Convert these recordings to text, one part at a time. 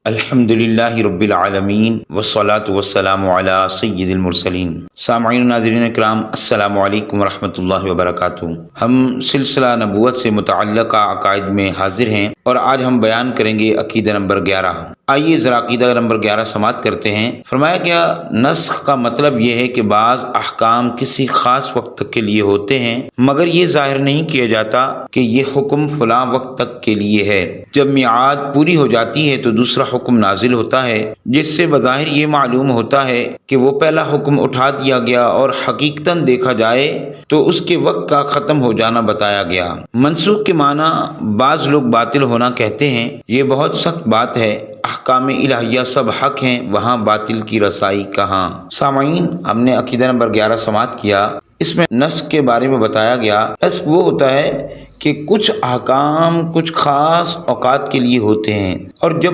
الحمدللہ رب العالمین والصلاة والسلام علی سید المرسلین۔ سامعین و ناظرین اکرام، السلام علیکم ورحمۃ اللہ وبرکاتہ۔ ہم سلسلہ نبوت سے متعلقہ عقائد میں حاضر ہیں اور آج ہم بیان کریں گے عقیدہ نمبر 11۔ آئیے ذرا عقیدہ نمبر 11 سماعت کرتے ہیں۔ فرمایا گیا نسخ کا مطلب یہ ہے کہ بعض احکام کسی خاص وقت تک کے لیے ہوتے ہیں مگر یہ ظاہر نہیں کیا جاتا کہ یہ حکم فلاں وقت تک کے لیے ہے۔ جب میعاد پوری ہو جاتی ہے تو دوسرا حکم نازل ہوتا ہے جس سے بظاہر یہ معلوم ہوتا ہے کہ وہ پہلا حکم اٹھا دیا گیا اور حقیقتاً دیکھا جائے تو اس کے وقت کا ختم ہو جانا بتایا گیا۔ منسوخ کے معنی بعض لوگ باطل ہونا کہتے ہیں، یہ بہت سخت بات ہے۔ احکام الہیہ سب حق ہیں، وہاں باطل کی رسائی کہاں؟ سامعین، ہم نے عقیدہ نمبر 11 سماعت کیا۔ اس میں نسخ کے بارے میں بتایا گیا۔ نسخ وہ ہوتا ہے کہ کچھ احکام کچھ خاص اوقات کے لیے ہوتے ہیں اور جب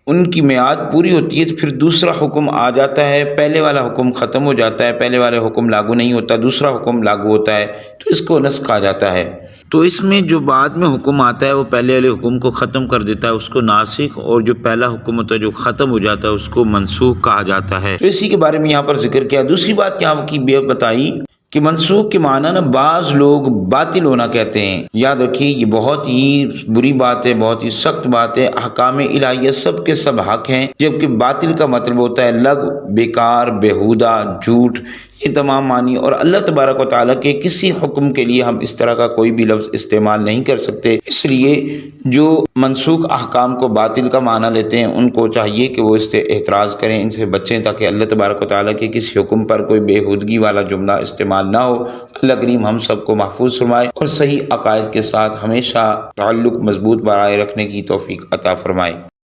ان کی میعاد پوری ہوتی ہے تو پھر دوسرا حکم آ جاتا ہے، پہلے والا حکم ختم ہو جاتا ہے، پہلے والا حکم لاگو نہیں ہوتا، دوسرا حکم لاگو ہوتا ہے، تو اس کو نسخ کہا جاتا ہے۔ تو اس میں جو بعد میں حکم آتا ہے وہ پہلے والے حکم کو ختم کر دیتا ہے، اس کو ناسخ، اور جو پہلا حکم ہوتا ہے جو ختم ہو جاتا ہے اس کو منسوخ کہا جاتا ہے۔ تو اسی کے بارے میں یہاں پر ذکر کیا۔ دوسری بات یہاں کی بتائی کہ منسوخ کے معنی نا بعض لوگ باطل ہونا کہتے ہیں۔ یاد رکھیے یہ بہت ہی بری بات ہے، بہت ہی سخت بات ہے۔ احکام الہیہ سب کے سب حق ہیں، جبکہ باطل کا مطلب ہوتا ہے لغو، بیکار، بیہودہ، جھوٹ، یہ تمام معنی۔ اور اللہ تبارک و تعالیٰ کے کسی حکم کے لیے ہم اس طرح کا کوئی بھی لفظ استعمال نہیں کر سکتے۔ اس لیے جو منسوخ احکام کو باطل کا معنی لیتے ہیں ان کو چاہیے کہ وہ اس سے اعتراض کریں، ان سے بچیں، تاکہ اللہ تبارک و تعالیٰ کے کسی حکم پر کوئی بےہودگی والا جملہ استعمال نہ ہو۔ اللہ کریم ہم سب کو محفوظ فرمائے اور صحیح عقائد کے ساتھ ہمیشہ تعلق مضبوط برائے رکھنے کی توفیق عطا فرمائے۔